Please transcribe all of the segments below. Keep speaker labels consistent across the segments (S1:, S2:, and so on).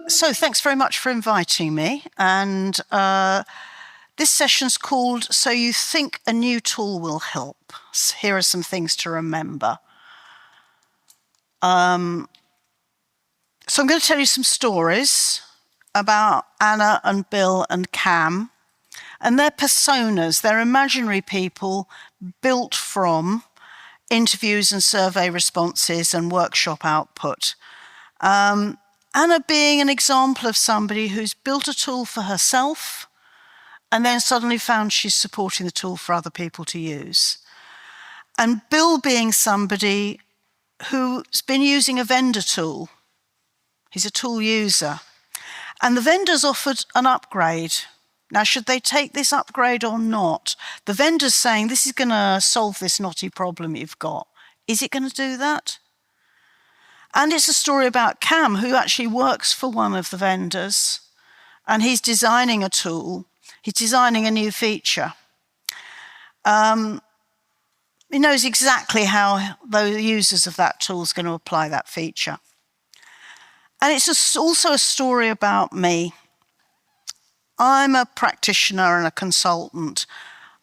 S1: So thanks very much for inviting me. And this session's called So You Think a New Tool Will Help. Here are some things to remember. So I'm going to tell you some stories about Anna and Bill and Cam and their personas. They're imaginary people built from interviews and survey responses and workshop output. Anna being an example of somebody who's built a tool for herself and then suddenly found she's supporting the tool for other people to use. And Bill being somebody who's been using a vendor tool. He's a tool user. And the vendor's offered an upgrade. Now, should they take this upgrade or not? The vendor's saying, this is going to solve this knotty problem you've got. Is it going to do that? And it's a story about Cam, who actually works for one of the vendors, and he's designing a tool. He's designing a new feature. He knows exactly how the users of that tool is going to apply that feature. And it's also a story about me. I'm a practitioner and a consultant.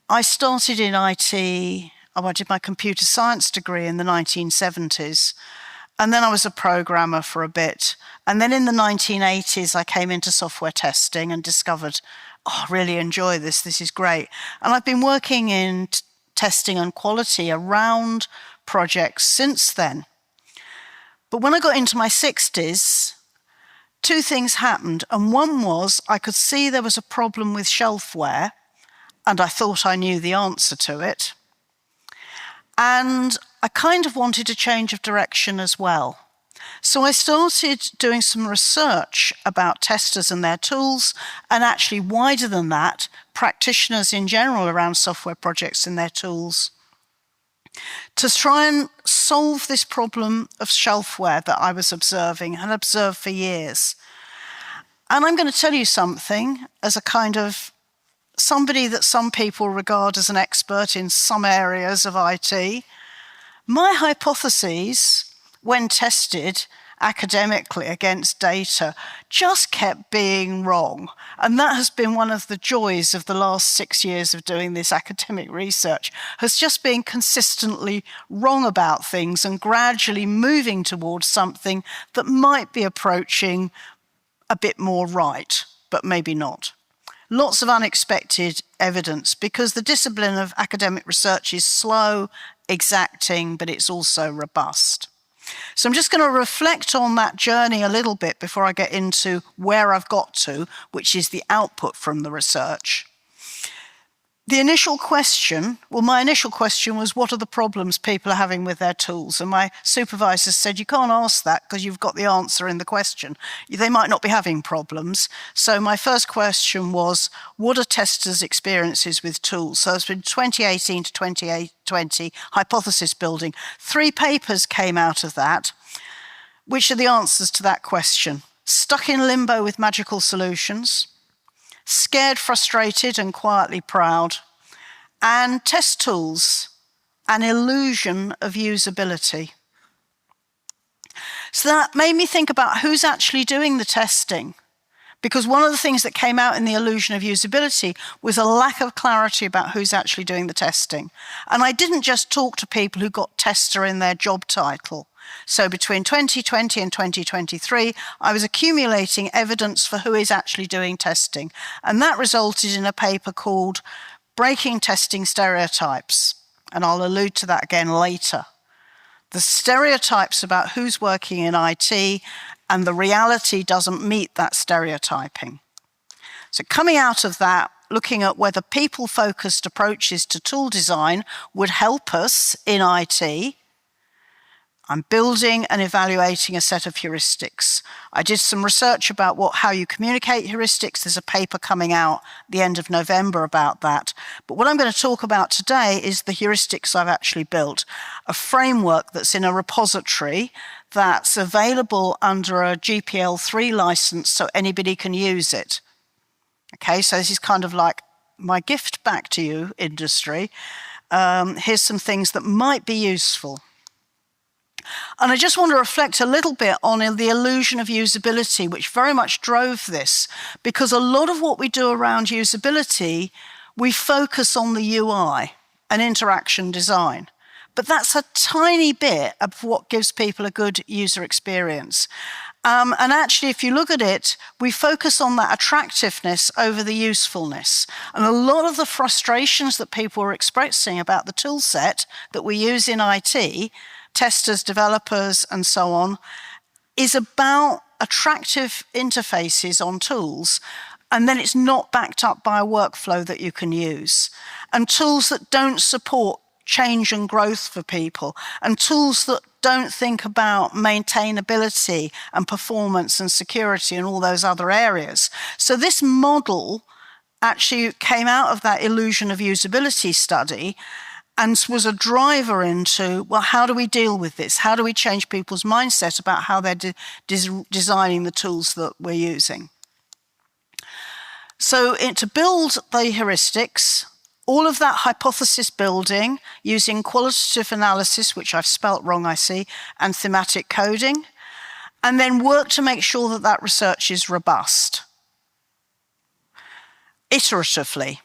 S1: I started in IT. I did my computer science degree in the 1970s. And then I was a programmer for a bit. And then in the 1980s, I came into software testing and discovered, I really enjoy this. This is great. And I've been working in testing and quality around projects since then. But when I got into my 60s, two things happened. And one was I could see there was a problem with shelfware, and I thought I knew the answer to it. And I kind of wanted a change of direction as well. So I started doing some research about testers and their tools, and actually wider than that, practitioners in general around software projects and their tools, to try and solve this problem of shelfware that I was observing and observed for years. And I'm going to tell you something as a kind of somebody that some people regard as an expert in some areas of IT. My hypotheses, when tested academically against data, just kept being wrong. And that has been one of the joys of the last 6 years of doing this academic research, has just been consistently wrong about things and gradually moving towards something that might be approaching a bit more right, but maybe not. Lots of unexpected evidence because the discipline of academic research is slow, exacting, but it's also robust. So I'm just going to reflect on that journey a little bit before I get into where I've got to, which is the output from the research. The initial question, my initial question was, what are the problems people are having with their tools? And my supervisor said, you can't ask that because you've got the answer in the question. They might not be having problems. So my first question was, what are testers' experiences with tools? So it's been 2018 to 2020, hypothesis building. 3 papers came out of that. Which are the answers to that question? Stuck in limbo with magical solutions, scared, frustrated, and quietly proud, and test tools, an illusion of usability. So that made me think about who's actually doing the testing, because one of the things that came out in the illusion of usability was a lack of clarity about who's actually doing the testing. And I didn't just talk to people who got tester in their job title. So between 2020 and 2023, I was accumulating evidence for who is actually doing testing. And that resulted in a paper called Breaking Testing Stereotypes. And I'll allude to that again later. The stereotypes about who's working in IT and the reality doesn't meet that stereotyping. So coming out of that, looking at whether people-focused approaches to tool design would help us in IT, I'm building and evaluating a set of heuristics. I did some research about how you communicate heuristics. There's a paper coming out at the end of November about that. But what I'm going to talk about today is the heuristics I've actually built, a framework that's in a repository that's available under a GPL3 license so anybody can use it. Okay, so this is kind of like my gift back to you, industry. Here's some things that might be useful. And I just want to reflect a little bit on the illusion of usability, which very much drove this, because a lot of what we do around usability, we focus on the UI and interaction design. But that's a tiny bit of what gives people a good user experience. And actually, if you look at it, we focus on that attractiveness over the usefulness. And a lot of the frustrations that people are expressing about the tool set that we use in IT, testers, developers, and so on, is about attractive interfaces on tools, and then it's not backed up by a workflow that you can use. And tools that don't support change and growth for people, and tools that don't think about maintainability and performance and security and all those other areas. So this model actually came out of that illusion of usability study and was a driver into, well, how do we deal with this? How do we change people's mindset about how they're designing the tools that we're using? So to build the heuristics, all of that hypothesis building using qualitative analysis, which I've spelt wrong, I see, and thematic coding, and then work to make sure that that research is robust, iteratively.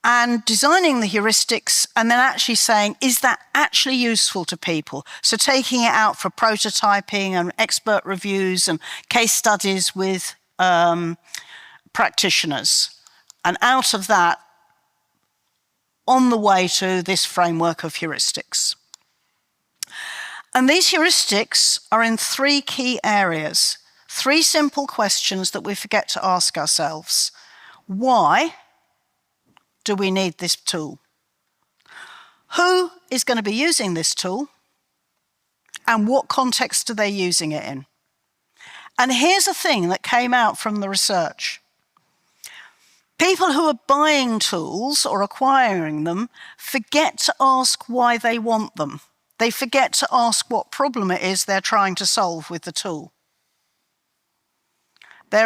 S1: And designing the heuristics and then actually saying, is that actually useful to people? So taking it out for prototyping and expert reviews and case studies with practitioners. And out of that, on the way to this framework of heuristics. And these heuristics are in 3 key areas, 3 simple questions that we forget to ask ourselves. Why do we need this tool? Who is going to be using this tool? And what context are they using it in? And here's a thing that came out from the research. People who are buying tools or acquiring them forget to ask why they want them. They forget to ask what problem it is they're trying to solve with the tool. They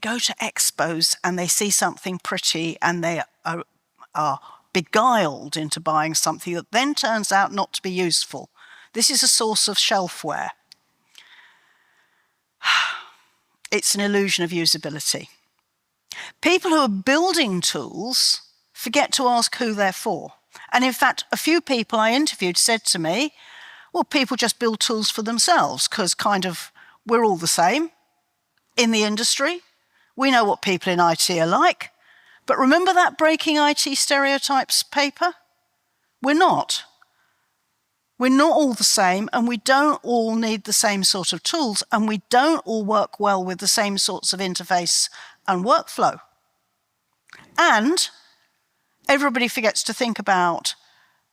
S1: go to expos and they see something pretty and they are beguiled into buying something that then turns out not to be useful. This is a source of shelfware. It's an illusion of usability. People who are building tools forget to ask who they're for. And in fact, a few people I interviewed said to me, well, people just build tools for themselves because kind of we're all the same in the industry. We know what people in IT are like. But remember that Breaking IT Stereotypes paper? We're not. We're not all the same, and we don't all need the same sort of tools, and we don't all work well with the same sorts of interface and workflow. And everybody forgets to think about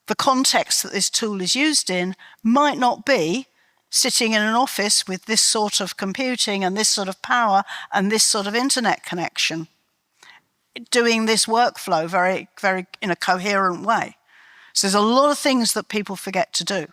S1: the context that this tool is used in might not be sitting in an office with this sort of computing and this sort of power and this sort of internet connection, doing this workflow very, very in a coherent way. So there's a lot of things that people forget to do.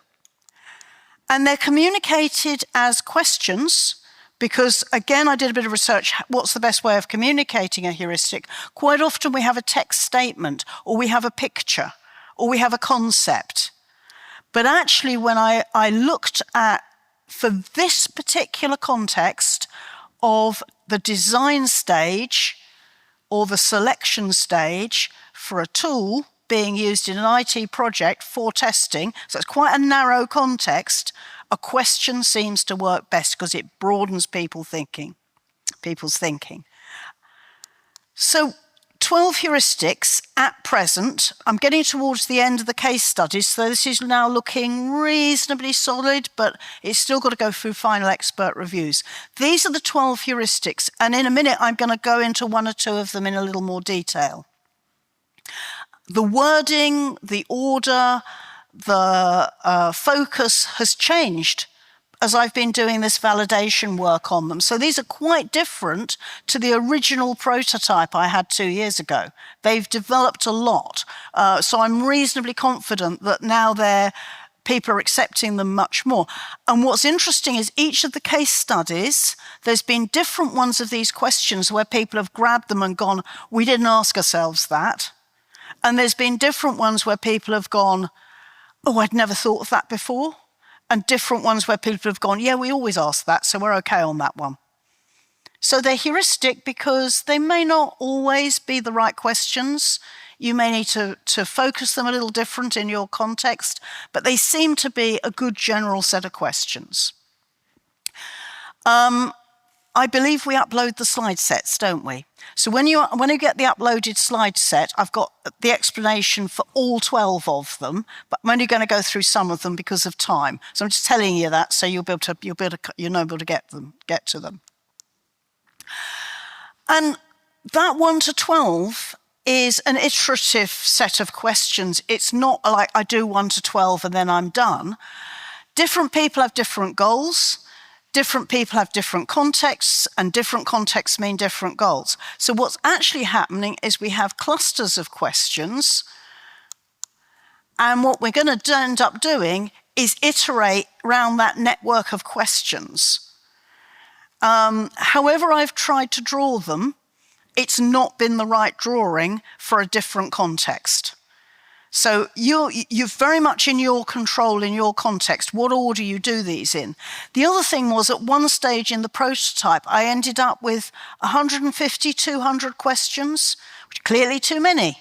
S1: And they're communicated as questions because, again, I did a bit of research. What's the best way of communicating a heuristic? Quite often we have a text statement, or we have a picture, or we have a concept. But actually, when I looked at, for this particular context of the design stage or the selection stage for a tool being used in an IT project for testing, so it's quite a narrow context, a question seems to work best because it broadens people's thinking. So 12 heuristics at present. I'm getting towards the end of the case studies, so this is now looking reasonably solid, but it's still got to go through final expert reviews. These are the 12 heuristics, and in a minute I'm going to go into 1 or 2 of them in a little more detail. The wording, the order, the focus has changed as I've been doing this validation work on them. So these are quite different to the original prototype I had 2 years ago. They've developed a lot. So I'm reasonably confident that now people are accepting them much more. And what's interesting is each of the case studies, there's been different ones of these questions where people have grabbed them and gone, we didn't ask ourselves that. And there's been different ones where people have gone, oh, I'd never thought of that before. And different ones where people have gone, yeah, we always ask that, so we're okay on that one. So they're heuristic because they may not always be the right questions. You may need to focus them a little different in your context, but they seem to be a good general set of questions. I believe we upload the slide sets, don't we? So when you get the uploaded slide set, I've got the explanation for all 12 of them, but I'm only going to go through some of them because of time. So I'm just telling you that so you'll be able to get to them. And that 1 to 12 is an iterative set of questions. It's not like I do 1 to 12 and then I'm done. Different people have different goals. Different people have different contexts, and different contexts mean different goals. So what's actually happening is we have clusters of questions, and what we're going to end up doing is iterate around that network of questions. However I've tried to draw them, it's not been the right drawing for a different context. So you're very much in your control, in your context, what order you do these in. The other thing was at one stage in the prototype, I ended up with 150, 200 questions, which are clearly too many.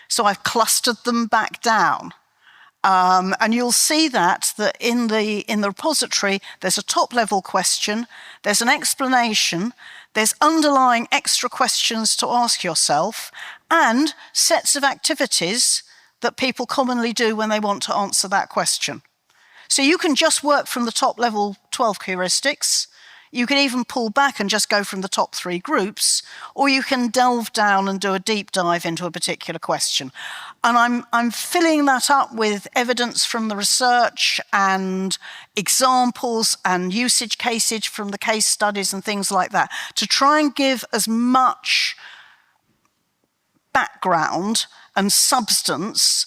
S1: So I've clustered them back down. And you'll see that in the repository, there's a top-level question, there's an explanation, there's underlying extra questions to ask yourself, and sets of activities that people commonly do when they want to answer that question. So you can just work from the top level 12 heuristics. You can even pull back and just go from the top 3 groups, or you can delve down and do a deep dive into a particular question. And I'm filling that up with evidence from the research and examples and usage cases from the case studies and things like that to try and give as much background and substance,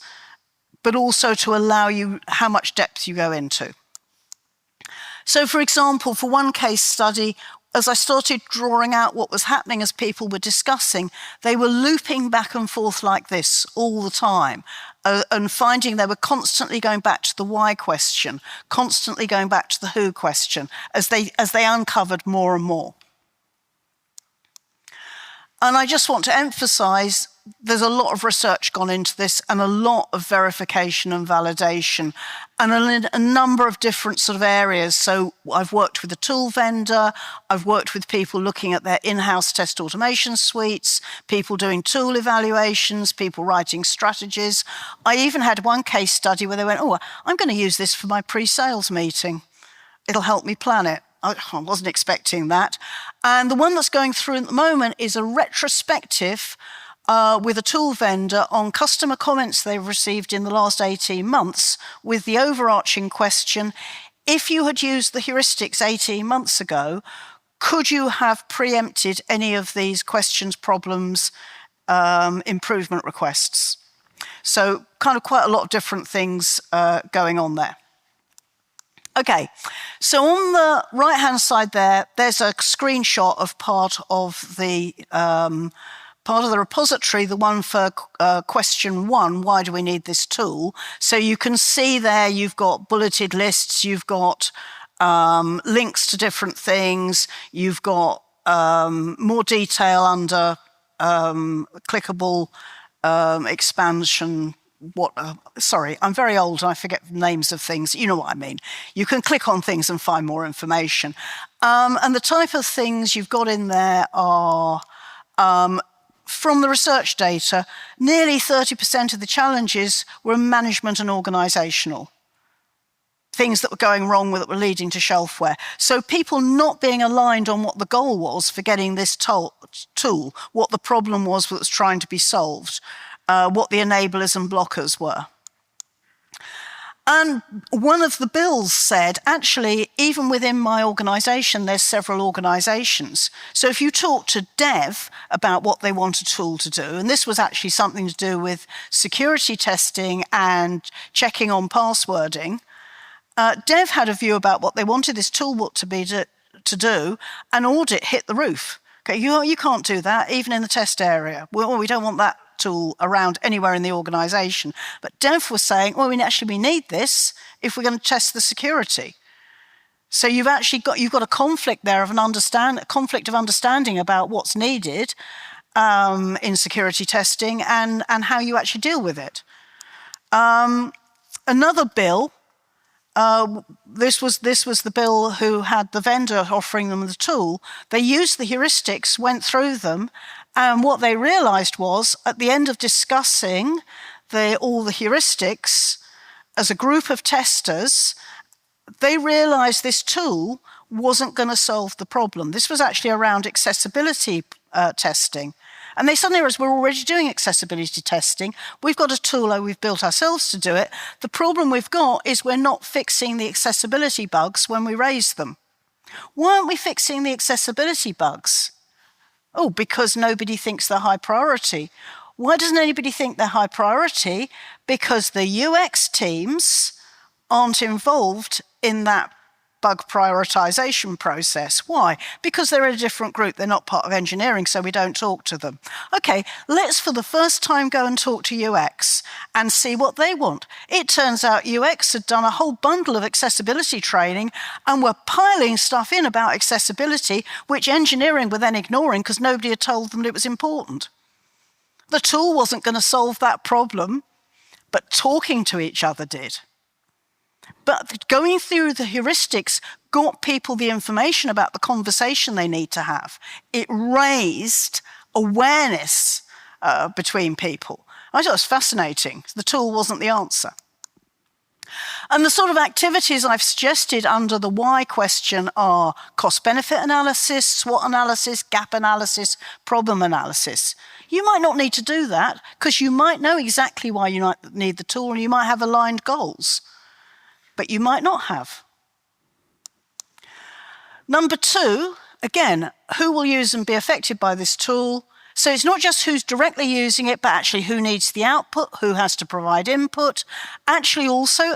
S1: but also to allow you how much depth you go into. So for example, for one case study, as I started drawing out what was happening as people were discussing, they were looping back and forth like this all the time and finding they were constantly going back to the why question, constantly going back to the who question as they uncovered more and more. And I just want to emphasize there's a lot of research gone into this and a lot of verification and validation and a number of different sort of areas. So I've worked with a tool vendor, I've worked with people looking at their in-house test automation suites, people doing tool evaluations, people writing strategies. I even had one case study where they went, oh, I'm going to use this for my pre-sales meeting. It'll help me plan it. I wasn't expecting that. And the one that's going through at the moment is a retrospective with a tool vendor on customer comments they've received in the last 18 months with the overarching question, if you had used the heuristics 18 months ago, could you have preempted any of these questions, problems, improvement requests? So kind of quite a lot of different things going on there. Okay, so on the right-hand side there's a screenshot of part of the repository, the one for question 1, why do we need this tool? So you can see there you've got bulleted lists, you've got links to different things, you've got more detail under clickable expansion. Sorry, I'm very old and I forget names of things. You know what I mean. You can click on things and find more information. And the type of things you've got in there are, from the research data, nearly 30% of the challenges were management and organisational. Things that were going wrong that were leading to shelfware. So people not being aligned on what the goal was for getting this tool, what the problem was that was trying to be solved, what the enablers and blockers were. And one of the bills said, actually, even within my organisation, there's several organisations. So if you talk to Dev about what they want a tool to do, and this was actually something to do with security testing and checking on passwording, Dev had a view about what they wanted this tool to do, and audit hit the roof. Okay, you can't do that, even in the test area. Well, we don't want that tool around anywhere in the organization. But Dev was saying, well, we need this if we're going to test the security. So you've got a conflict there of a conflict of understanding about what's needed in security testing and how you actually deal with it. Another bill, this was the bill who had the vendor offering them the tool. They used the heuristics, went through them, and what they realized was at the end of discussing all the heuristics as a group of testers, they realized this tool wasn't going to solve the problem. This was actually around accessibility testing. And they suddenly realized we're already doing accessibility testing. We've got a tool, we've built ourselves to do it. The problem we've got is we're not fixing the accessibility bugs when we raise them. Why aren't we fixing the accessibility bugs? Oh, because nobody thinks they're high priority. Why doesn't anybody think they're high priority? Because the UX teams aren't involved in that bug prioritization process. Why? Because they're in a different group. They're not part of engineering, so we don't talk to them. Okay, let's for the first time go and talk to UX and see what they want. It turns out UX had done a whole bundle of accessibility training and were piling stuff in about accessibility, which engineering were then ignoring because nobody had told them it was important. The tool wasn't going to solve that problem, but talking to each other did. But going through the heuristics got people the information about the conversation they need to have. It raised awareness between people. I thought it was fascinating. The tool wasn't the answer. And the sort of activities I've suggested under the why question are cost-benefit analysis, SWOT analysis, gap analysis, problem analysis. You might not need to do that because you might know exactly why you need the tool and you might have aligned goals. But you might not have. Number 2, again, who will use and be affected by this tool? So it's not just who's directly using it, but actually who needs the output, who has to provide input. Actually also,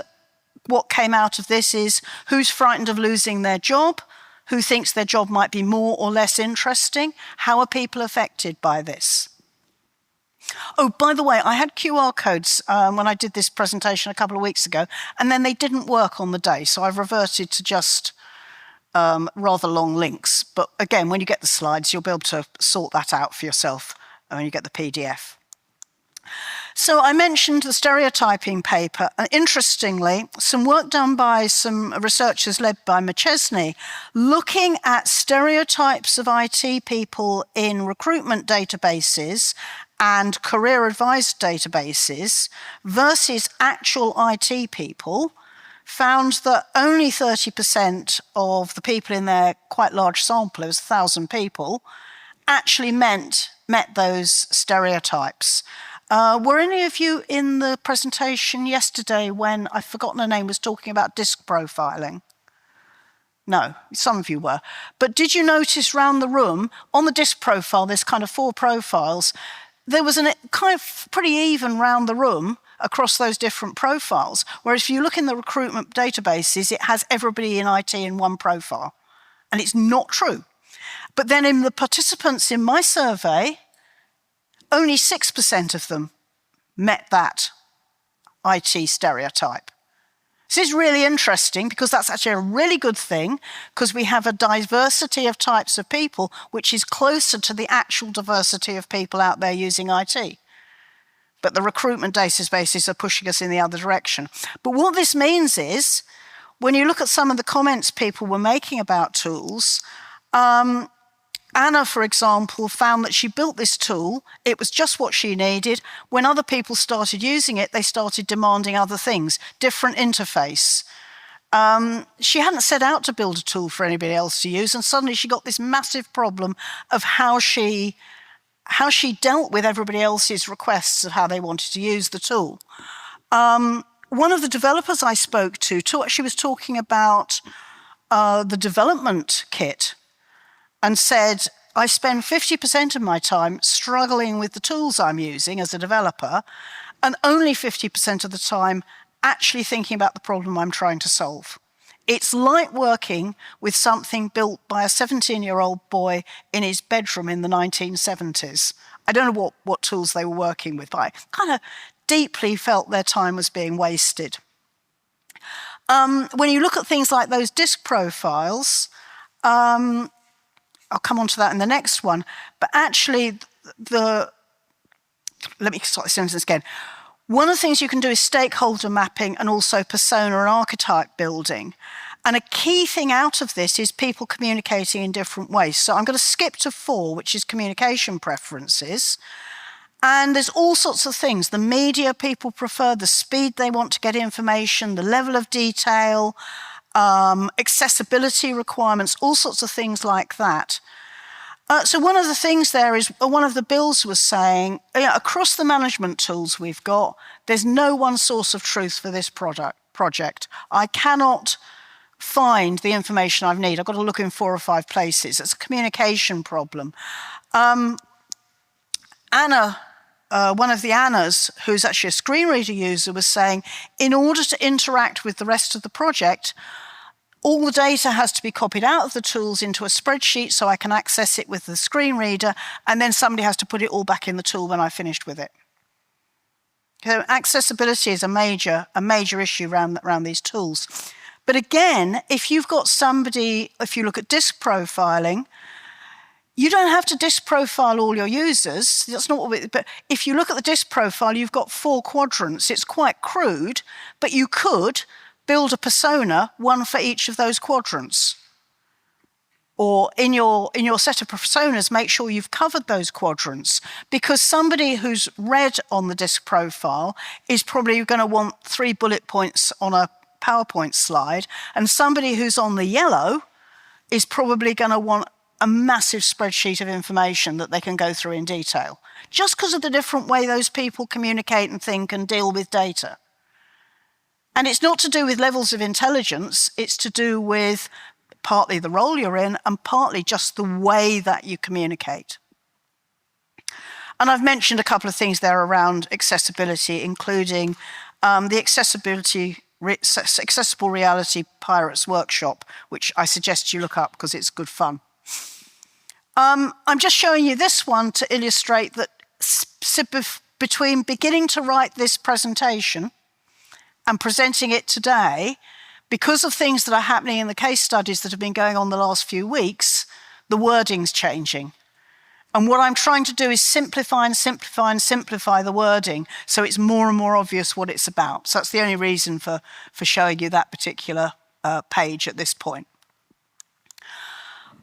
S1: what came out of this is who's frightened of losing their job, who thinks their job might be more or less interesting. How are people affected by this? Oh, by the way, I had QR codes when I did this presentation a couple of weeks ago, and then they didn't work on the day, so I've reverted to just rather long links. But again, when you get the slides, you'll be able to sort that out for yourself when you get the PDF. So I mentioned the stereotyping paper, and interestingly, some work done by some researchers led by McChesney, looking at stereotypes of IT people in recruitment databases and career advised databases versus actual IT people, found that only 30% of the people in their quite large sample, it was 1,000 people, actually met those stereotypes. Were any of you in the presentation yesterday when, I've forgotten her name, was talking about disk profiling? No, some of you were. But did you notice round the room, on the disk profile, there's kind of 4 profiles, there was a kind of pretty even round the room across those different profiles. Whereas if you look in the recruitment databases, it has everybody in IT in one profile. And it's not true. But then in the participants in my survey, only 6% of them met that IT stereotype. This is really interesting because that's actually a really good thing because we have a diversity of types of people which is closer to the actual diversity of people out there using IT. But the recruitment databases are pushing us in the other direction. But what this means is, when you look at some of the comments people were making about tools, Anna, for example, found that she built this tool. It was just what she needed. When other people started using it, they started demanding other things, different interface. She hadn't set out to build a tool for anybody else to use, and suddenly she got this massive problem of how she dealt with everybody else's requests of how they wanted to use the tool. One of the developers I spoke to, she was talking about the development kit, and said, I spend 50% of my time struggling with the tools I'm using as a developer, and only 50% of the time actually thinking about the problem I'm trying to solve. It's like working with something built by a 17-year-old boy in his bedroom in the 1970s. I don't know what tools they were working with, but I kind of deeply felt their time was being wasted. When you look at things like those disk profiles, I'll come on to that in the next one, but actually let me start the sentence again. One of the things you can do is stakeholder mapping and also persona and archetype building. And a key thing out of this is people communicating in different ways. So I'm going to skip to 4, which is communication preferences. And there's all sorts of things. The media people prefer, the speed they want to get information, the level of detail, accessibility requirements, all sorts of things like that. So one of the things there is, one of the bills was saying, across the management tools we've got, there's no one source of truth for this project. I cannot find the information I need. I've got to look in 4 or 5 places. It's a communication problem. Anna, one of the Annas, who's actually a screen reader user, was saying, in order to interact with the rest of the project, all the data has to be copied out of the tools into a spreadsheet so I can access it with the screen reader, and then somebody has to put it all back in the tool when I've finished with it. So accessibility is a major issue around these tools. But again, if you've got somebody, if you look at disk profiling, you don't have to disk profile all your users. That's not what but if you look at the disk profile, you've got 4 quadrants. It's quite crude, but you could build a persona, one for each of those quadrants. Or in your set of personas, make sure you've covered those quadrants, because somebody who's red on the disk profile is probably going to want 3 bullet points on a PowerPoint slide, and somebody who's on the yellow is probably going to want a massive spreadsheet of information that they can go through in detail, just because of the different way those people communicate and think and deal with data. And it's not to do with levels of intelligence, it's to do with partly the role you're in and partly just the way that you communicate. And I've mentioned a couple of things there around accessibility, including the Accessible Reality Pirates Workshop, which I suggest you look up because it's good fun. I'm just showing you this one to illustrate that between beginning to write this presentation and presenting it today, because of things that are happening in the case studies that have been going on the last few weeks, the wording's changing. And what I'm trying to do is simplify and simplify and simplify the wording so it's more and more obvious what it's about. So that's the only reason for showing you that particular page at this point.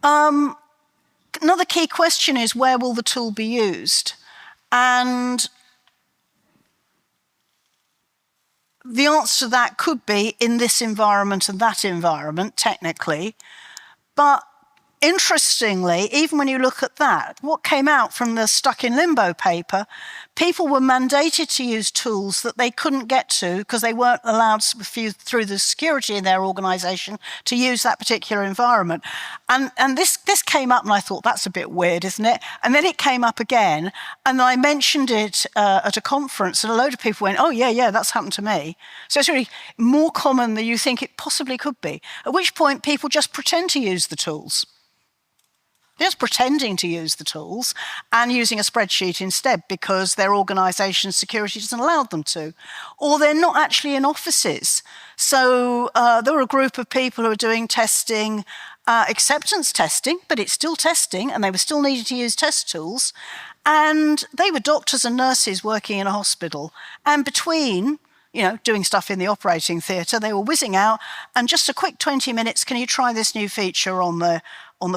S1: Another key question is, where will the tool be used? And the answer to that could be in this environment and that environment, technically. But interestingly, even when you look at that, what came out from the Stuck in Limbo paper, people were mandated to use tools that they couldn't get to because they weren't allowed through the security in their organisation to use that particular environment. And this came up and I thought, that's a bit weird, isn't it? And then it came up again and I mentioned it at a conference and a load of people went, oh yeah, that's happened to me. So it's really more common than you think it possibly could be, at which point people just pretend to use the tools. They're just pretending to use the tools and using a spreadsheet instead because their organisation's security doesn't allow them to. Or they're not actually in offices. So there were a group of people who were doing testing, acceptance testing, but it's still testing and they were still needed to use test tools. And they were doctors and nurses working in a hospital. And between doing stuff in the operating theatre, they were whizzing out, and just a quick 20 minutes, can you try this new feature on the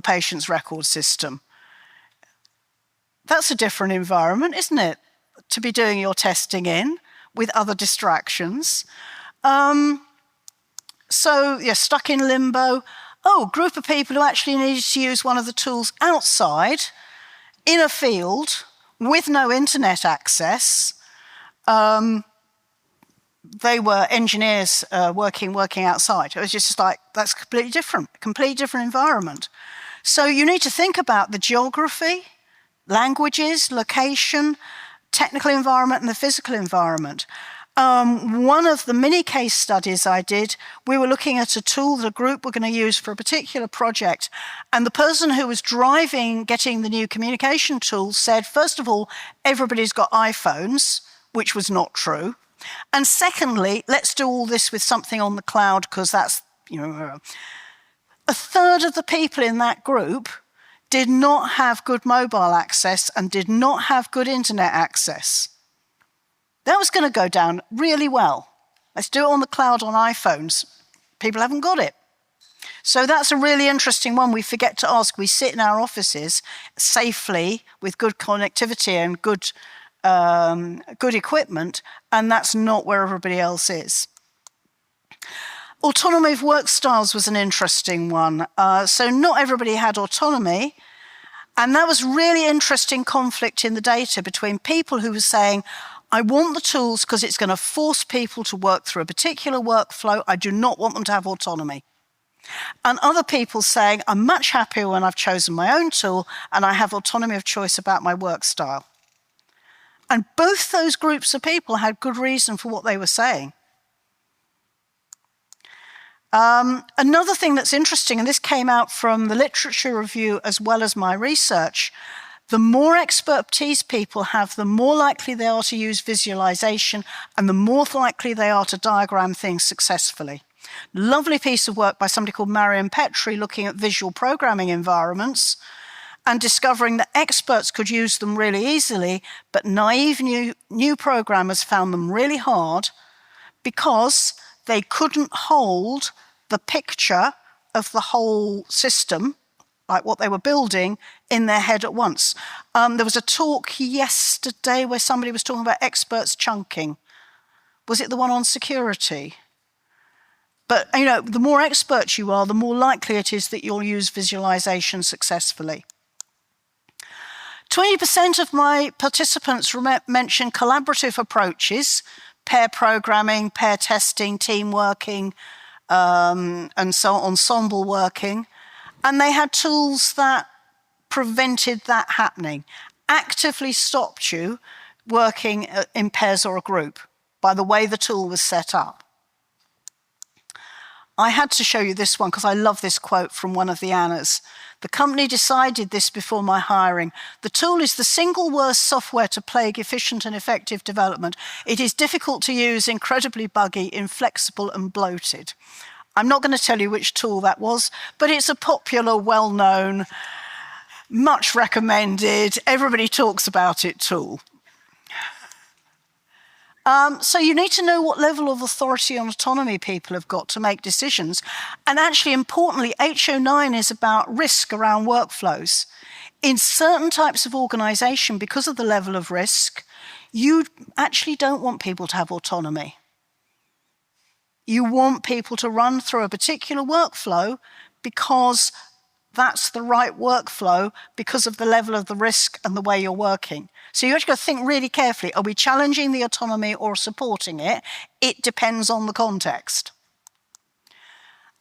S1: patient's record system? That's a different environment, isn't it, to be doing your testing in with other distractions. So, yeah, Stuck in Limbo. Oh, group of people who actually needed to use one of the tools outside, in a field, with no internet access. They were engineers working outside. It was just like, that's completely different environment. So you need to think about the geography, languages, location, technical environment, and the physical environment. One of the mini case studies I did, we were looking at a tool that a group were going to use for a particular project. And the person who was driving, getting the new communication tool said, first of all, everybody's got iPhones, which was not true. And secondly, let's do all this with something on the cloud, because that's, a third of the people in that group did not have good mobile access and did not have good internet access. That was going to go down really well. Let's do it on the cloud on iPhones. People haven't got it. So that's a really interesting one. We forget to ask. We sit in our offices safely with good connectivity and good equipment, and that's not where everybody else is. Autonomy of work styles was an interesting one. So not everybody had autonomy, and that was really interesting conflict in the data between people who were saying, I want the tools because it's going to force people to work through a particular workflow. I do not want them to have autonomy. And other people saying, I'm much happier when I've chosen my own tool and I have autonomy of choice about my work style. And both those groups of people had good reason for what they were saying. Another thing that's interesting, and this came out from the literature review as well as my research, the more expertise people have, the more likely they are to use visualization and the more likely they are to diagram things successfully. Lovely piece of work by somebody called Marion Petrie looking at visual programming environments and discovering that experts could use them really easily, but naive new programmers found them really hard because they couldn't hold the picture of the whole system, like what they were building, in their head at once. There was a talk yesterday where somebody was talking about experts chunking. Was it the one on security? But, the more expert you are, the more likely it is that you'll use visualization successfully. 20% of my participants mentioned collaborative approaches, pair programming, pair testing, team working, and so ensemble working. And they had tools that prevented that happening, actively stopped you working in pairs or a group by the way the tool was set up. I had to show you this one because I love this quote from one of the Annas. The company decided this before my hiring. The tool is the single worst software to plague efficient and effective development. It is difficult to use, incredibly buggy, inflexible and bloated. I'm not going to tell you which tool that was, but it's a popular, well-known, much recommended, everybody talks about it tool. So you need to know what level of authority and autonomy people have got to make decisions. And actually, importantly, HO9 is about risk around workflows. In certain types of organization, because of the level of risk, you actually don't want people to have autonomy. You want people to run through a particular workflow because that's the right workflow because of the level of the risk and the way you're working. So you have to think really carefully, are we challenging the autonomy or supporting it? It depends on the context.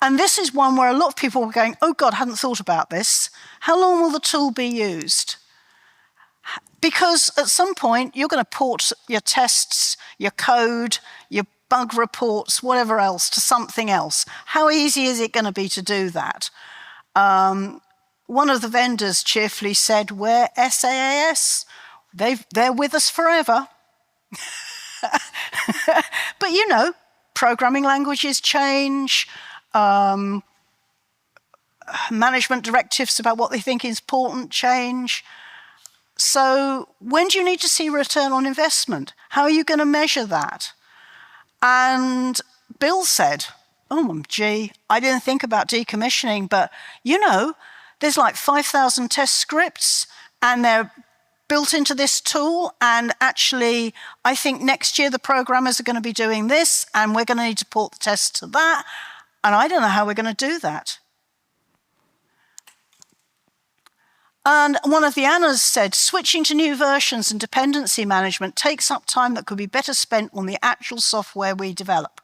S1: And this is one where a lot of people were going, oh God, I hadn't thought about this. How long will the tool be used? Because at some point, you're going to port your tests, your code, your bug reports, whatever else, to something else. How easy is it going to be to do that? One of the vendors cheerfully said, we're SaaS. They're with us forever. But programming languages change, management directives about what they think is important change. So when do you need to see return on investment? How are you going to measure that? And Bill said, oh, gee, I didn't think about decommissioning, but there's like 5,000 test scripts and they're built into this tool. And actually, I think next year the programmers are going to be doing this and we're going to need to port the tests to that. And I don't know how we're going to do that. And one of the Annas said, switching to new versions and dependency management takes up time that could be better spent on the actual software we develop.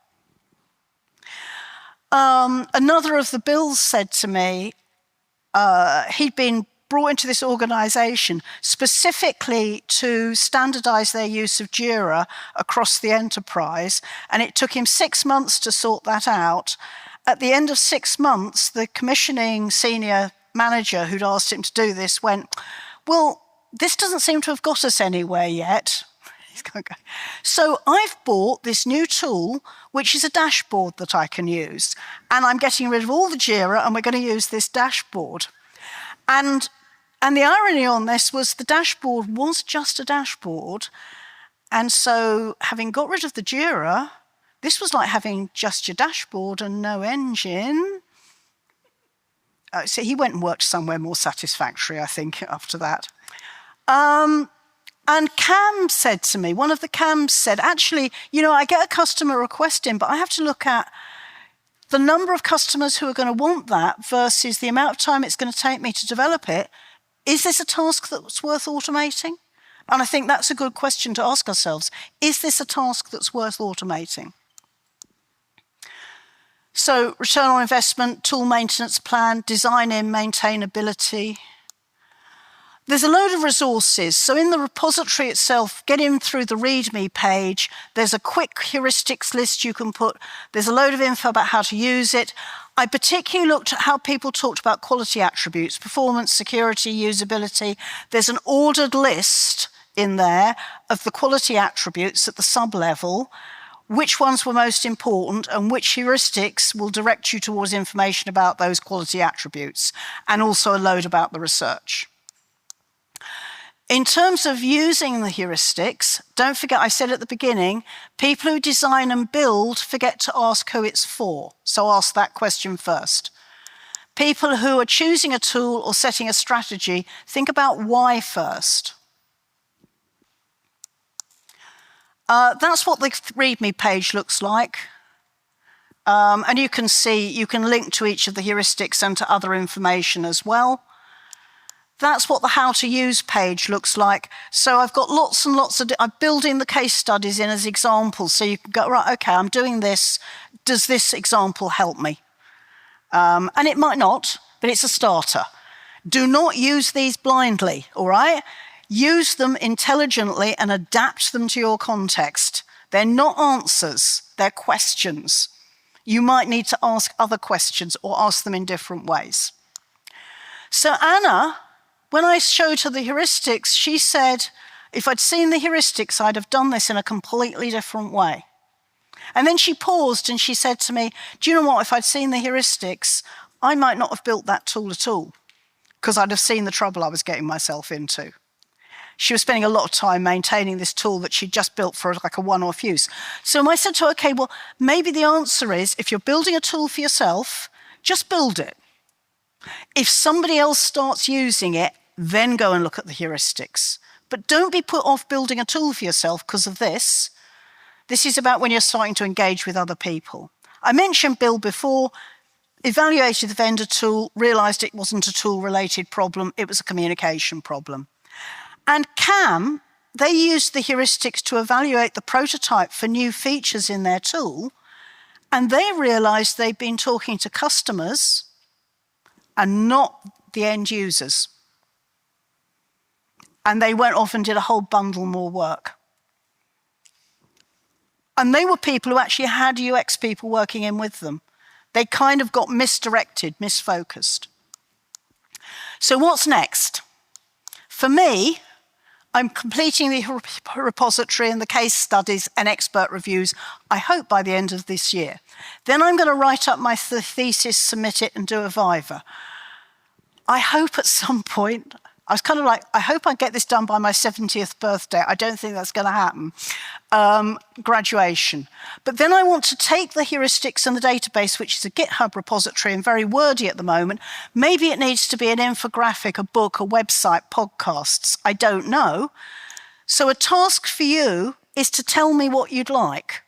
S1: Another of the Bills said to me, he'd been brought into this organization specifically to standardize their use of Jira across the enterprise. And it took him 6 months to sort that out. At the end of 6 months, the commissioning senior manager who'd asked him to do this went, well, this doesn't seem to have got us anywhere yet. So I've bought this new tool, which is a dashboard that I can use. And I'm getting rid of all the Jira, and we're going to use this dashboard. And the irony on this was the dashboard was just a dashboard. And so having got rid of the Jira, this was like having just your dashboard and no engine. So he went and worked somewhere more satisfactory, I think, after that. And Cam said to me, one of the Cams said, actually, I get a customer request in, but I have to look at the number of customers who are going to want that versus the amount of time it's going to take me to develop it. Is this a task that's worth automating? And I think that's a good question to ask ourselves. Is this a task that's worth automating? So return on investment, tool maintenance plan, design in maintainability. There's a load of resources. So in the repository itself, get in through the README page. There's a quick heuristics list you can put. There's a load of info about how to use it. I particularly looked at how people talked about quality attributes, performance, security, usability. There's an ordered list in there of the quality attributes at the sub-level, which ones were most important and which heuristics will direct you towards information about those quality attributes, and also a load about the research. In terms of using the heuristics, don't forget, I said at the beginning, people who design and build forget to ask who it's for. So ask that question first. People who are choosing a tool or setting a strategy, think about why first. That's what the README page looks like. And you can see, you can link to each of the heuristics and to other information as well. That's what the how to use page looks like. So I've got lots and lots of, I'm building the case studies in as examples. So you can go, right, okay, I'm doing this. Does this example help me? And it might not, but it's a starter. Do not use these blindly, all right? Use them intelligently and adapt them to your context. They're not answers, they're questions. You might need to ask other questions or ask them in different ways. So Anna, when I showed her the heuristics, she said, if I'd seen the heuristics, I'd have done this in a completely different way. And then she paused and she said to me, do you know what, if I'd seen the heuristics, I might not have built that tool at all, because I'd have seen the trouble I was getting myself into. She was spending a lot of time maintaining this tool that she'd just built for like a one-off use. So I said to her, okay, well, maybe the answer is, if you're building a tool for yourself, just build it. If somebody else starts using it, then go and look at the heuristics. But don't be put off building a tool for yourself because of this. This is about when you're starting to engage with other people. I mentioned Bill before, evaluated the vendor tool, realized it wasn't a tool-related problem, it was a communication problem. And Cam, they used the heuristics to evaluate the prototype for new features in their tool, and they realized they'd been talking to customers and not the end users. And they went off and did a whole bundle more work. And they were people who actually had UX people working in with them. They kind of got misdirected, misfocused. So what's next? For me, I'm completing the repository and the case studies and expert reviews, I hope by the end of this year. Then I'm going to write up my thesis, submit it, and do a viva. I hope at some point, I was kind of like, I hope I get this done by my 70th birthday. I don't think that's going to happen. Graduation. But then I want to take the heuristics and the database, which is a GitHub repository and very wordy at the moment. Maybe it needs to be an infographic, a book, a website, podcasts. I don't know. So a task for you is to tell me what you'd like.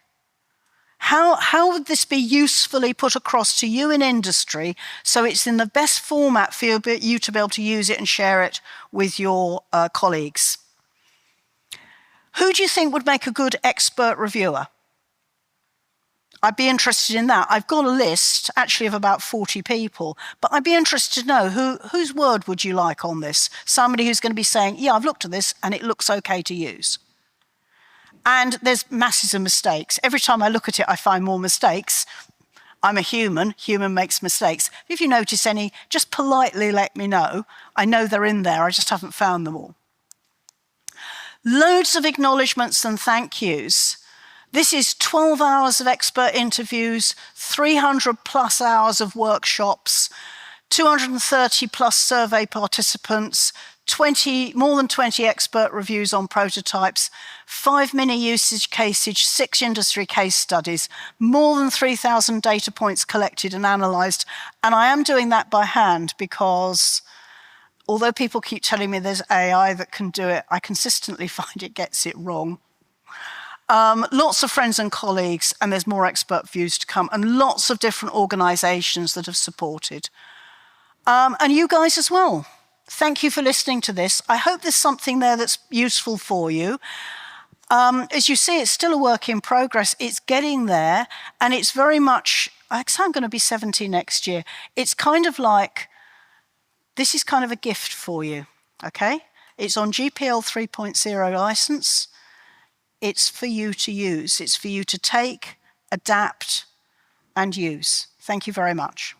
S1: How would this be usefully put across to you in industry so it's in the best format for you to be able to use it and share it with your colleagues? Who do you think would make a good expert reviewer? I'd be interested in that. I've got a list, actually, of about 40 people, but I'd be interested to know whose word would you like on this? Somebody who's going to be saying, yeah, I've looked at this and it looks okay to use. And there's masses of mistakes. Every time I look at it, I find more mistakes. I'm a human makes mistakes. If you notice any, just politely let me know. I know they're in there, I just haven't found them all. Loads of acknowledgements and thank yous. This is 12 hours of expert interviews, 300 plus hours of workshops, 230 plus survey participants, more than 20 expert reviews on prototypes, 5 mini usage cases, 6 industry case studies, more than 3,000 data points collected and analysed. And I am doing that by hand because although people keep telling me there's AI that can do it, I consistently find it gets it wrong. Lots of friends and colleagues, and there's more expert views to come, and lots of different organisations that have supported. And you guys as well. Thank you for listening to this. I hope there's something there that's useful for you. As you see, it's still a work in progress. It's getting there, and it's very much, I'm going to be 70 next year. It's kind of like, this is kind of a gift for you, okay? It's on GPL 3.0 license. It's for you to use. It's for you to take, adapt, and use. Thank you very much.